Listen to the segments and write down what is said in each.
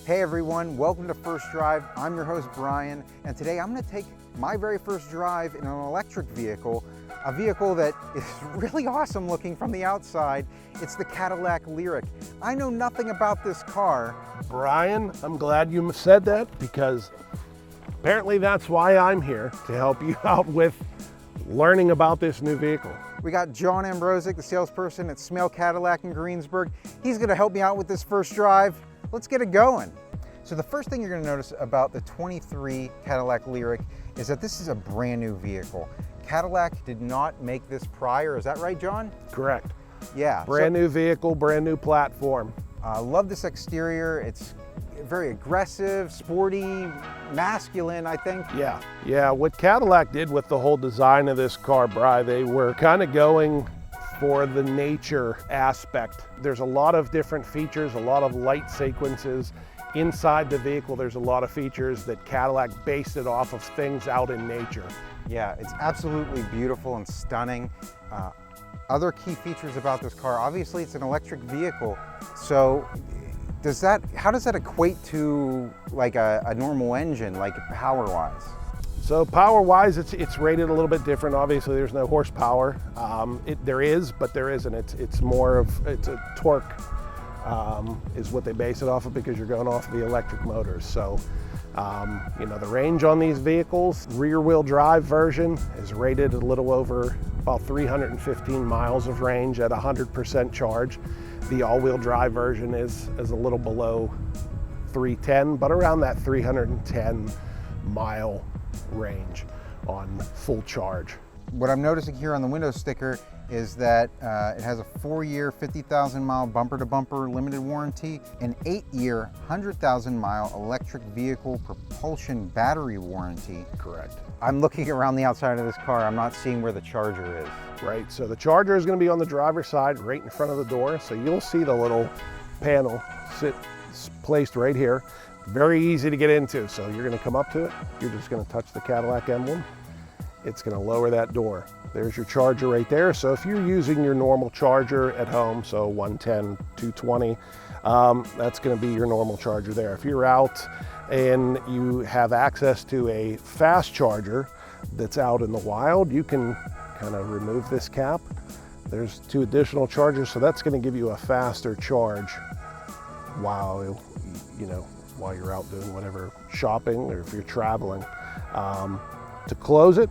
Hey everyone, welcome to First Drive. I'm your host Brian, and today I'm going to take my very first drive in an electric vehicle, a vehicle that is really awesome looking from the outside. It's the Cadillac LYRIQ. I know nothing about this car. Brian, I'm glad you said that because apparently that's why I'm here, to help you out with learning about this new vehicle. We got John Ambrozic, the salesperson at Smail Cadillac in Greensburg. He's going to help me out with this first drive. Let's get it going. So the first thing you're going to notice about the 23 Cadillac LYRIQ is that this is a brand new vehicle. Cadillac did not make this prior, is that right, John? Correct. Yeah. Brand new vehicle, brand new platform. I love this exterior. It's very aggressive, sporty, masculine, I think. Yeah. What Cadillac did with the whole design of this car, Bri, they were kind of going for the nature aspect. There's a lot of different features, a lot of light sequences. Inside the vehicle, there's a lot of features that Cadillac based it off of things out in nature. Yeah, it's absolutely beautiful and stunning. Other key features about this car, obviously it's an electric vehicle. So how does that equate to like a normal engine, like power-wise? So power-wise, it's rated a little bit different. Obviously, there's no horsepower. There is, but there isn't. It's a torque is what they base it off of, because you're going off of the electric motors. So, the range on these vehicles, rear-wheel drive version is rated a little over about 315 miles of range at 100% charge. The all-wheel drive version is a little below 310, but around that 310 mile range on full charge. What I'm noticing here on the window sticker is that it has a 4-year, 50,000 mile bumper-to-bumper limited warranty, an 8-year, 100,000 mile electric vehicle propulsion battery warranty. Correct. I'm looking around the outside of this car. I'm not seeing where the charger is. Right, so the charger is going to be on the driver's side right in front of the door. So you'll see the little panel placed right here. Very easy to get into. So you're going to come up to it. You're just going to touch the Cadillac emblem. It's going to lower that door. There's your charger right there. So if you're using your normal charger at home, so 110, 220, that's going to be your normal charger there. If you're out and you have access to a fast charger that's out in the wild, you can kind of remove this cap. There's 2 additional chargers, so that's going to give you a faster charge while you're out doing whatever shopping or if you're traveling. To close it,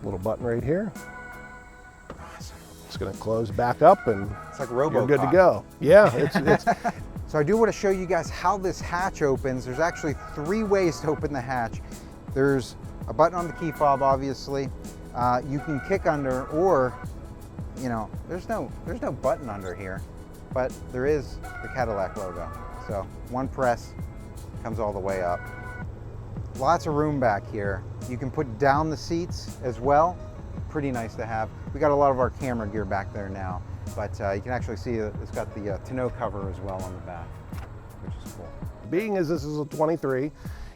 little button right here. It's going to close back up and it's like RoboCop. You're good to go. Yeah, it's So I do want to show you guys how this hatch opens. There's actually 3 ways to open the hatch. There's a button on the key fob, obviously. You can kick under, or there's no button under here, but there is the Cadillac logo. So one press comes all the way up. Lots of room back here. You can put down the seats as well. Pretty nice to have. We got a lot of our camera gear back there now, but you can actually see it's got the tonneau cover as well on the back, which is cool. Being as this is a 23,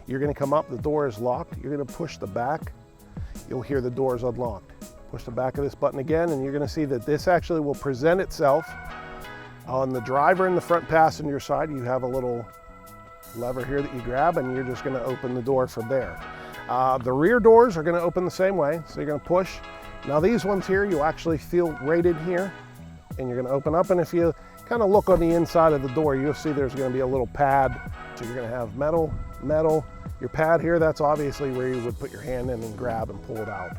you're going to come up, the door is locked. You're going to push the back. You'll hear the doors unlocked. Push the back of this button again, and you're going to see that this actually will present itself on the driver and the front passenger side. You have a little lever here that you grab, and you're just going to open the door from there. The rear doors are going to open the same way, so you're going to push. Now these ones here, you'll actually feel rated here, and you're going to open up, and if you kind of look on the inside of the door, you'll see there's going to be a little pad. So you're going to have metal. Your pad here, that's obviously where you would put your hand in and grab and pull it out.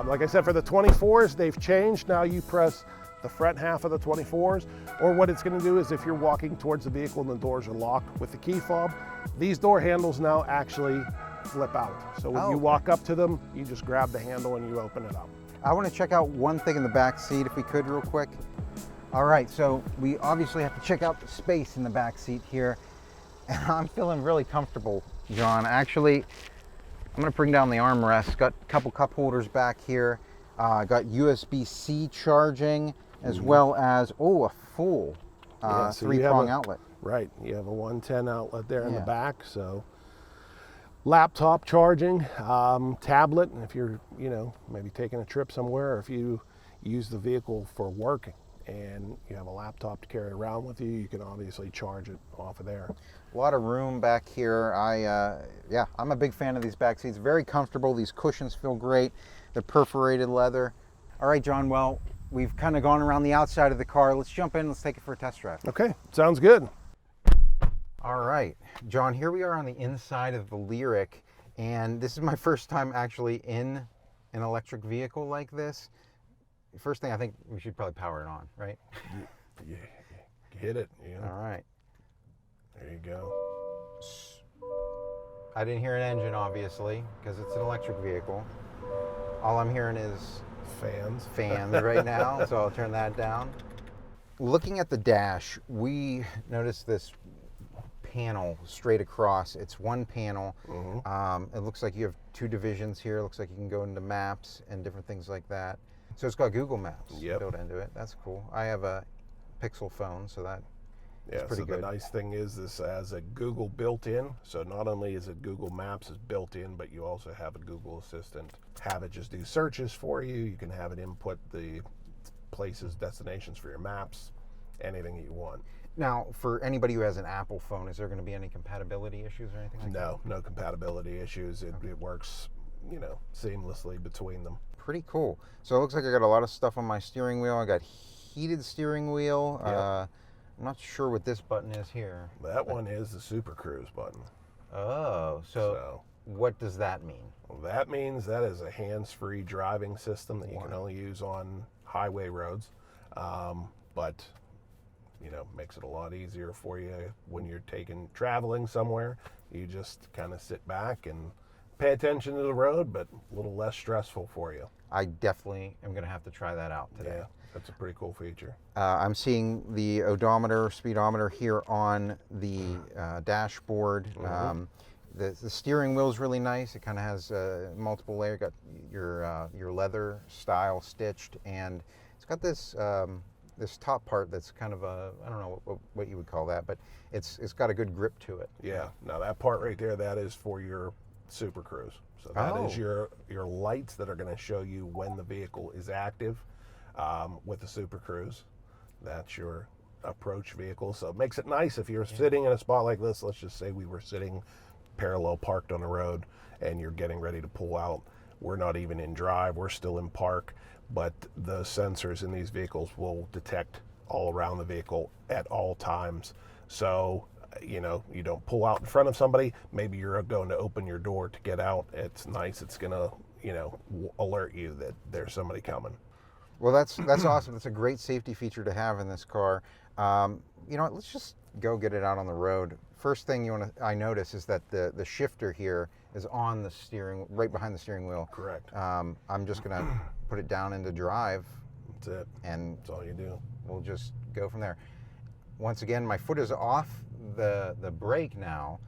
Like I said, for the 24s, they've changed. Now you press the front half of the 24s, or what it's going to do is if you're walking towards the vehicle and the doors are locked with the key fob, these door handles now actually flip out. So when you walk up to them, you just grab the handle and you open it up. I want to check out one thing in the back seat if we could real quick. All right, so we obviously have to check out the space in the back seat here, and I'm feeling really comfortable, John. Actually, I'm going to bring down the armrest. Got a couple cup holders back here. Got USB-C charging, as well as a full 3-prong outlet. Right, you have a 110 outlet there in the back. So laptop charging, tablet, and if you're maybe taking a trip somewhere, or if you use the vehicle for working and you have a laptop to carry around with you, you can obviously charge it off of there. A lot of room back here. Yeah, I'm a big fan of these back seats. Very comfortable. These cushions feel great. They're perforated leather. All right, John, well, we've kind of gone around the outside of the car. Let's jump in. Let's take it for a test drive. Okay, sounds good. All right, John, here we are on the inside of the LYRIQ, and this is my first time actually in an electric vehicle like this. First thing, I think we should probably power it on, right? Yeah, hit it. Yeah. All right. There you go. I didn't hear an engine, obviously, because it's an electric vehicle. All I'm hearing is fans right now, so I'll turn that down. Looking at the dash, we noticed this panel straight across. It's one panel. It looks like you have two divisions here. It looks like you can go into maps and different things like that. So it's got Google Maps built into it. That's cool. I have a Pixel phone, so that's pretty good. The nice thing is this has a Google built in. So not only is it Google Maps is built in, but you also have a Google Assistant. Have it just do searches for you. You can have it input the places, destinations for your maps, anything that you want. Now, for anybody who has an Apple phone, is there going to be any compatibility issues or anything like that? No compatibility issues. It works, seamlessly between them. Pretty cool. So it looks like I got a lot of stuff on my steering wheel. I got heated steering wheel. Yep. I'm not sure what this button is here. That one is the Super Cruise button. Oh, so what does that mean? Well, that means that is a hands-free driving system that you can only use on highway roads, but makes it a lot easier for you when you're traveling somewhere. You just kind of sit back and pay attention to the road, but a little less stressful for you. I definitely am going to have to try that out today. Yeah, that's a pretty cool feature. I'm seeing the odometer, speedometer here on the dashboard. The steering wheel is really nice. It kind of has multiple layers. Got your leather style stitched, and it's got this this top part that's kind of I don't know what you would call that, but it's got a good grip to it. Yeah. Now that part right there, that is for your Super Cruise. So that is your lights that are going to show you when the vehicle is active. With the Super Cruise, that's your approach vehicle. So it makes it nice if you're sitting in a spot like this. Let's just say we were sitting parallel parked on the road and you're getting ready to pull out. We're not even in drive, we're still in park, but the sensors in these vehicles will detect all around the vehicle at all times. So you don't pull out in front of somebody. Maybe you're going to open your door to get out. It's nice. It's gonna alert you that there's somebody coming. Well, that's awesome. That's a great safety feature to have in this car. Let's just go get it out on the road. First thing I notice is that the shifter here is on the right behind the steering wheel. Correct. I'm just gonna put it down into drive. That's it. And that's all you do. We'll just go from there. Once again, my foot is off the brake now,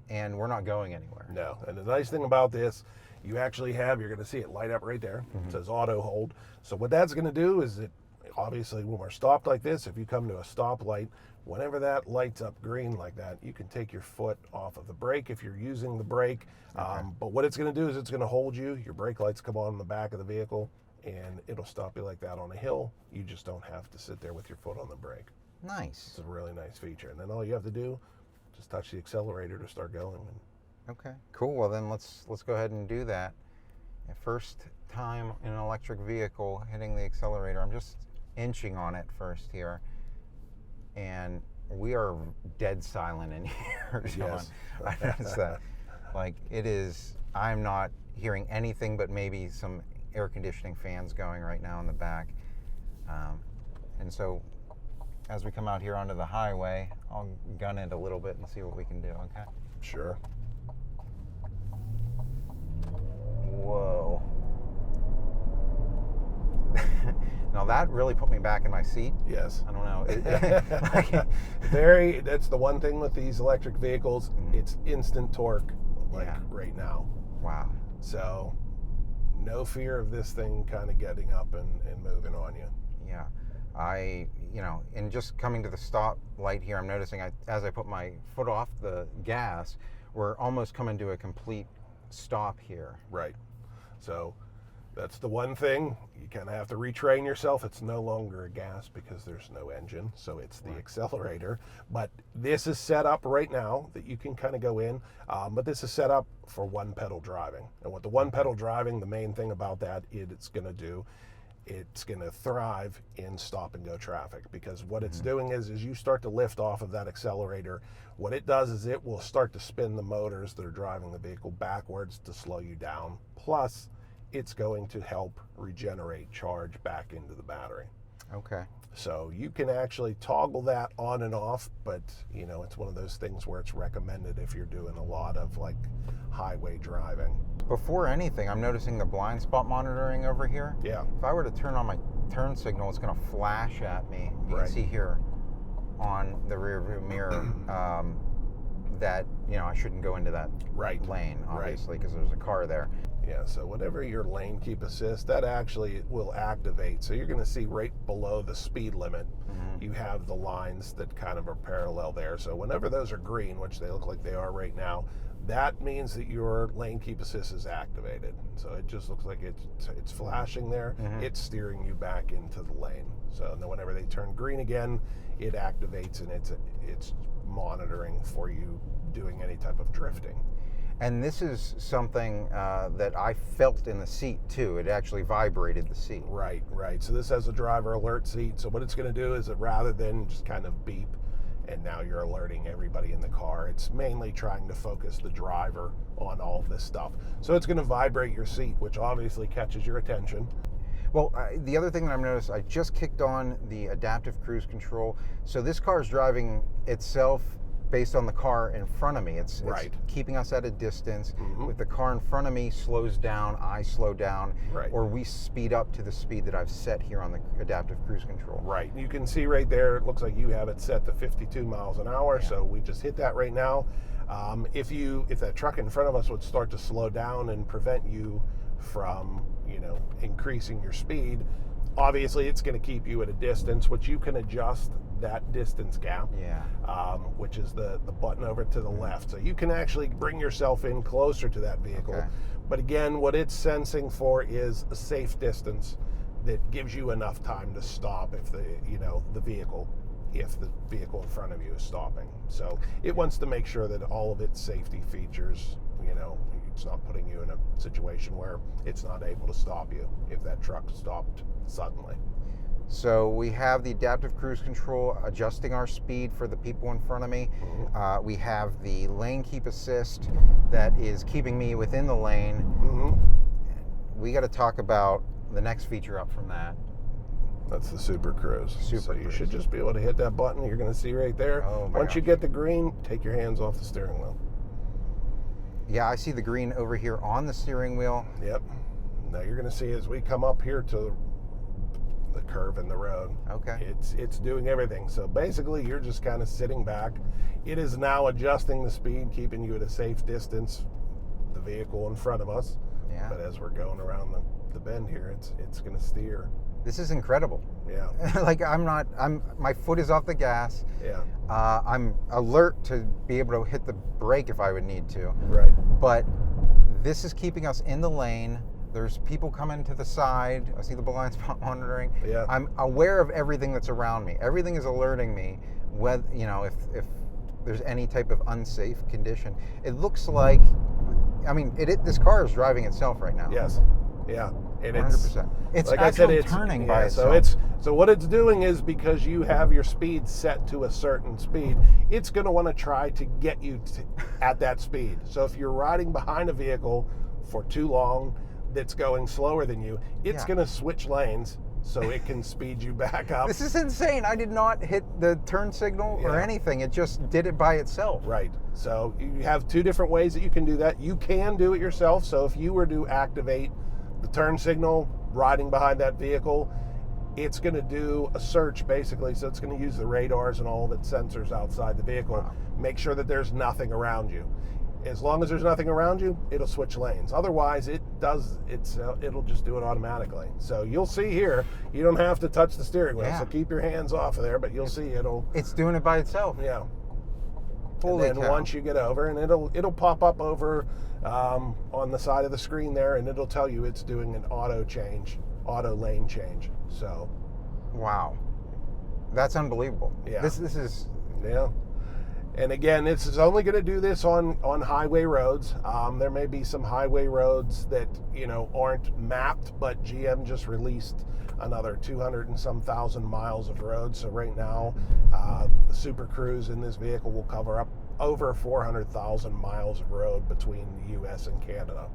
and we're not going anywhere. No. And the nice thing about this, you actually you're going to see it light up right there. It says auto hold. So what that's going to do is obviously when we're stopped like this, if you come to a stoplight, whenever that lights up green like that, you can take your foot off of the brake if you're using the brake. But what it's going to do is it's going to hold you. Your brake lights come on in the back of the vehicle, and it'll stop you like that on a hill. You just don't have to sit there with your foot on the brake. Nice. It's a really nice feature. And then all you have to do, just touch the accelerator to start going. Okay, cool. Well, then let's go ahead and do that. First time in an electric vehicle hitting the accelerator. I'm just inching on it first here, and we are dead silent in here. Yes. I noticed that. Like it is. I'm not hearing anything but maybe some air conditioning fans going right now in the back, and so as we come out here onto the highway, I'll gun it a little bit and see what we can do. Okay. Sure. Whoa. Now that really put me back in my seat. Yes. I don't know. That's the one thing with these electric vehicles. It's instant torque, right now. Wow. So no fear of this thing kind of getting up and moving on you. Yeah. In just coming to the stop light here, I'm noticing as I put my foot off the gas, we're almost coming to a complete stop here. Right. So That's the one thing. You kind of have to retrain yourself. It's no longer a gas because there's no engine, so it's the accelerator. But this is set up right now that you can kind of go in, but this is set up for one pedal driving. And with the one pedal driving, the main thing about that it's going to do, it's going to thrive in stop and go traffic, because what it's doing is you start to lift off of that accelerator. What it does is it will start to spin the motors that are driving the vehicle backwards to slow you down. Plus, it's going to help regenerate charge back into the battery. Okay. So you can actually toggle that on and off, but you know, it's one of those things where it's recommended if you're doing a lot of like highway driving. Before anything, I'm noticing the blind spot monitoring over here. Yeah. If I were to turn on my turn signal, it's going to flash at me. You Right. can see here on the rear view mirror that, you know, I shouldn't go into that Right. lane, obviously, because there's a car there. Yeah, so whatever your lane keep assist, that actually will activate. So you're going to see right below the speed limit, you have the lines that kind of are parallel there. So whenever those are green, which they look like they are right now, that means that your lane keep assist is activated. So it just looks like it's flashing there. It's steering you back into the lane. So then whenever they turn green again, it activates, and it's monitoring for you doing any type of drifting. And this is something that I felt in the seat too. It actually vibrated the seat. Right. So this has a driver alert seat. So what it's going to do is that rather than just kind of beep and now you're alerting everybody in the car, it's mainly trying to focus the driver on all of this stuff. So it's going to vibrate your seat, which obviously catches your attention. Well, the other thing that I've noticed, I just kicked on the adaptive cruise control. So this car is driving itself based on the car in front of me. It's keeping us at a distance. With the car in front of me slows down, I slow down, or we speed up to the speed that I've set here on the adaptive cruise control. Right. You can see right there, it looks like you have it set to 52 miles an hour. Yeah. So we just hit that right now. If that truck in front of us would start to slow down and prevent you from, you know, increasing your speed, obviously it's going to keep you at a distance, which you can adjust that distance gap, which is the button over to the left. So you can actually bring yourself in closer to that vehicle. Okay. But again, what it's sensing for is a safe distance that gives you enough time to stop if the vehicle in front of you is stopping. So it wants to make sure that all of its safety features, you know, it's not putting you in a situation where it's not able to stop you if that truck stopped suddenly. So we have the adaptive cruise control adjusting our speed for the people in front of me. We have the lane keep assist that is keeping me within the lane. We got to talk about the next feature up from that. That's the Super Cruise. So you should just be able to hit that button. You're going to see right there. Once you get the green, take your hands off the steering wheel. Yeah, I see the green over here on the steering wheel. Yep. Now you're going to see as we come up here to the curve in the road. Okay. It's doing everything. So basically you're just kind of sitting back. It is now adjusting the speed, keeping you at a safe distance, the vehicle in front of us. Yeah. But as we're going around the bend here, it's going to steer. This is incredible. Yeah. Like my foot is off the gas. Yeah. I'm alert to be able to hit the brake if I would need to. Right. But this is keeping us in the lane. There's people coming to the side. I see the blind spot monitoring. Yeah. I'm aware of everything that's around me. Everything is alerting me whether, you know, if there's any type of unsafe condition. It looks like, I mean, this car is driving itself right now. Yes. Yeah. And 100%. It's like actually I said, turning by itself. So what it's doing is, because you have your speed set to a certain speed, it's going to want to try to get you at that speed. So if you're riding behind a vehicle for too long that's going slower than you, it's going to switch lanes so it can speed you back up. This is insane. I did not hit the turn signal or anything. It just did it by itself. Right. So you have two different ways that you can do that. You can do it yourself. So if you were to activate the turn signal riding behind that vehicle, it's going to do a search basically. So it's going to use the radars and all of its sensors outside the vehicle, make sure that there's nothing around you. As long as there's nothing around you, it'll switch lanes. Otherwise, it'll just do it automatically. So you'll see here, you don't have to touch the steering wheel. So keep your hands off of there, but you'll see it's doing it by itself. Yeah. Holy and then cow. once you get over, and it'll pop up over on the side of the screen there, and it'll tell you it's doing an auto lane change. So, wow, that's unbelievable. Yeah. This is yeah. And again, this is only going to do this on highway roads. There may be some highway roads that, you know, aren't mapped, but GM just released another 200 and some thousand miles of road. So right now, the Super Cruise in this vehicle will cover up over 400,000 miles of road between the U.S. and Canada.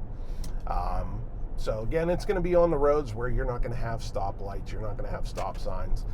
So again, it's going to be on the roads where you're not going to have stoplights, you're not going to have stop signs.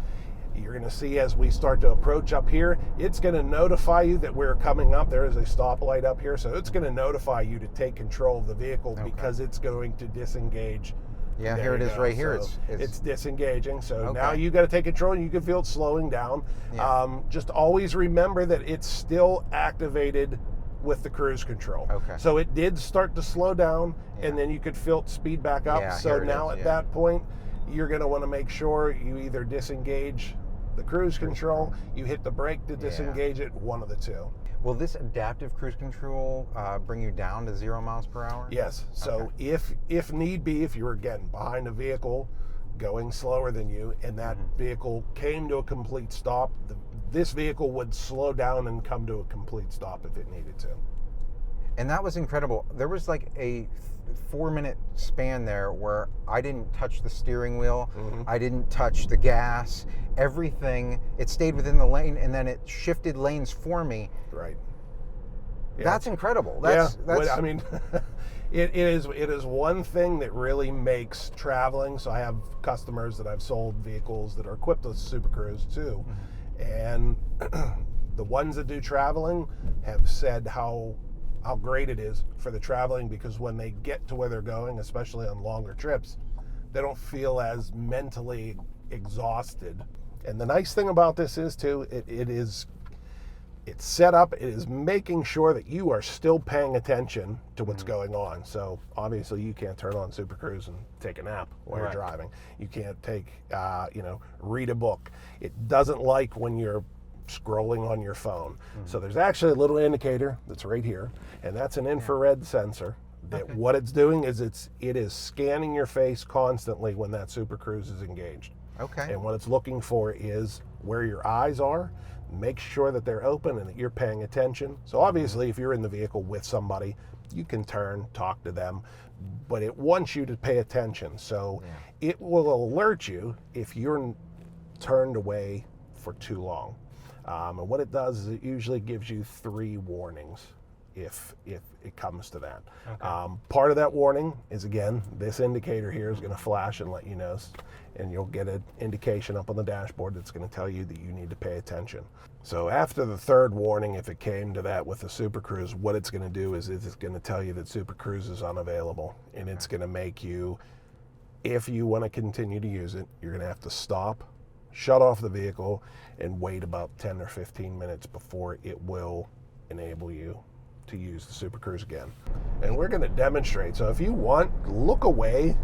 You're going to see as we start to approach up here, it's going to notify you that we're coming up. There is a stoplight up here, so it's going to notify you to take control of the vehicle because it's going to disengage. Yeah, There here it you is go. right here. So it's disengaging. So Okay. now you got to take control, and you can feel it slowing down. Yeah. Just always remember that it's still activated with the cruise control. Okay. So it did start to slow down, Yeah. and then you could feel it speed back up. Yeah, So here it now is, at yeah. that point, you're going to want to make sure you either disengage the cruise control, you hit the brake to disengage it, one of the two. Will this adaptive cruise control bring you down to 0 miles per hour? Yes. So if need be, if you're again behind a vehicle going slower than you, and that vehicle came to a complete stop, this vehicle would slow down and come to a complete stop if it needed to. And that was incredible. There was like a 4-minute span there where I didn't touch the steering wheel, I didn't touch the gas, everything. It stayed within the lane, and then it shifted lanes for me. Right. That's incredible. That's That's I mean, it is one thing that really makes traveling. So I have customers that I've sold vehicles that are equipped with Super Cruise too, and the ones that do traveling have said how great it is for the traveling, because when they get to where they're going, especially on longer trips, they don't feel as mentally exhausted. And the nice thing about this is too, it's set up, it is making sure that you are still paying attention to what's going on. So obviously you can't turn on Super Cruise and take a nap while you're driving. You can't take, read a book. It doesn't like when you're scrolling on your phone. So there's actually a little indicator that's right here, and that's an infrared sensor that what it's doing is it is scanning your face constantly when that Super Cruise is engaged. okay. And what it's looking for is where your eyes are, make sure that they're open and that you're paying attention. So obviously if you're in the vehicle with somebody, you can turn, talk to them, but it wants you to pay attention. So it will alert you if you're turned away for too long. And what it does is it usually gives you 3 warnings if it comes to that. Part of that warning is, again, this indicator here is going to flash and let you know, and you'll get an indication up on the dashboard that's going to tell you that you need to pay attention. So after the 3rd warning, if it came to that with the Super Cruise, what it's going to do is it's going to tell you that Super Cruise is unavailable, and it's going to make you, if you want to continue to use it, you're going to have to stop, shut off the vehicle, and wait about 10 or 15 minutes before it will enable you to use the Super Cruise again. And we're going to demonstrate. So if you want, look away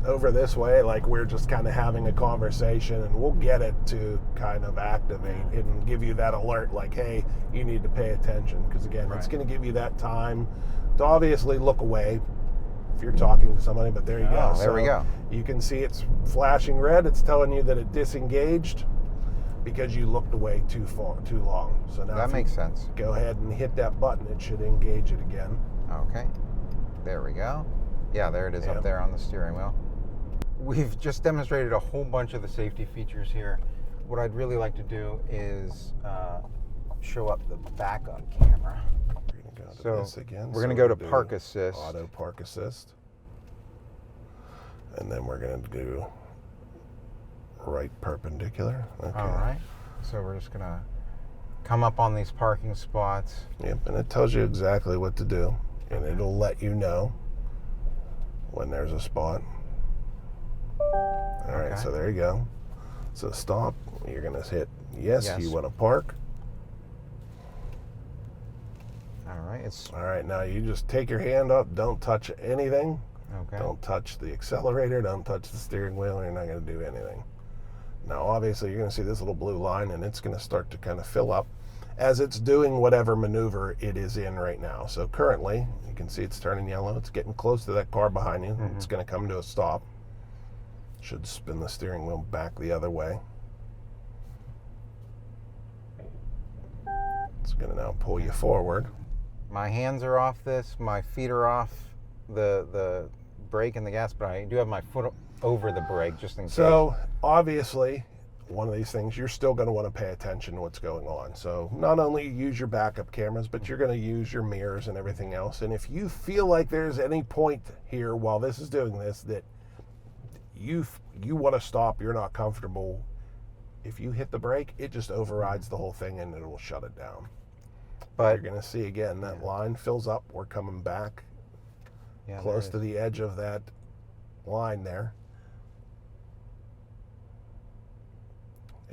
over this way, like we're just kind of having a conversation, and we'll get it to kind of activate and give you that alert like, hey, you need to pay attention. Because again, it's going to give you that time to obviously look away if you're talking to somebody, but there you go. There we go. You can see it's flashing red. It's telling you that it disengaged because you looked away too long. So now That makes sense. go ahead and hit that button. It should engage it again. Okay. There we go. Yeah, there it is up there on the steering wheel. We've just demonstrated a whole bunch of the safety features here. What I'd really like to do is show up the backup camera. So we're going to go to Park Assist. Auto Park Assist. And then we're going to do right perpendicular. Okay. All right. So we're just going to come up on these parking spots. Yep, and it tells you exactly what to do. And it'll let you know when there's a spot. All right, so there you go. So stop. You're going to hit yes, you want to park. All right. All right, now you just take your hand up. Don't touch anything. Okay. Don't touch the accelerator. Don't touch the steering wheel. You're not going to do anything. Now, obviously, you're going to see this little blue line, and it's going to start to kind of fill up. as it's doing whatever maneuver it is in right now. So currently, you can see it's turning yellow. It's getting close to that car behind you. It's going to come to a stop. Should spin the steering wheel back the other way. It's going to now pull you forward. My hands are off this, my feet are off the brake and the gas, but I do have my foot over the brake just in case. So obviously, one of these things, you're still going to want to pay attention to what's going on. So not only use your backup cameras, but you're going to use your mirrors and everything else. And if you feel like there's any point here while this is doing this that you want to stop, you're not comfortable, if you hit the brake, it just overrides the whole thing and it will shut it down. But you're going to see again, that line fills up. We're coming back close to the edge of that line there.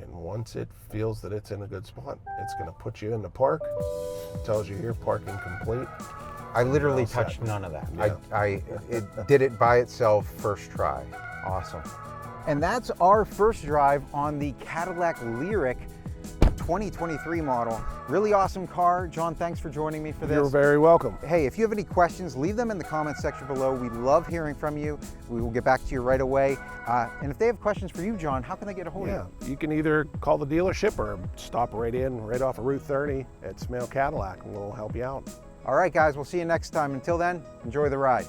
And once it feels that it's in a good spot, it's going to put you into park. It tells you here, parking complete. I literally touched none of that. Yeah. It did it by itself first try. Awesome. And that's our first drive on the Cadillac LYRIQ 2023 model. Really awesome car. John, thanks for joining me for this. You're very welcome. Hey, if you have any questions, leave them in the comments section below. We love hearing from you. We will get back to you right away. And if they have questions for you, John, how can they get a hold of you? You can either call the dealership or stop right off of Route 30 at Smail Cadillac, and we'll help you out. All right, guys, we'll see you next time. Until then, enjoy the ride.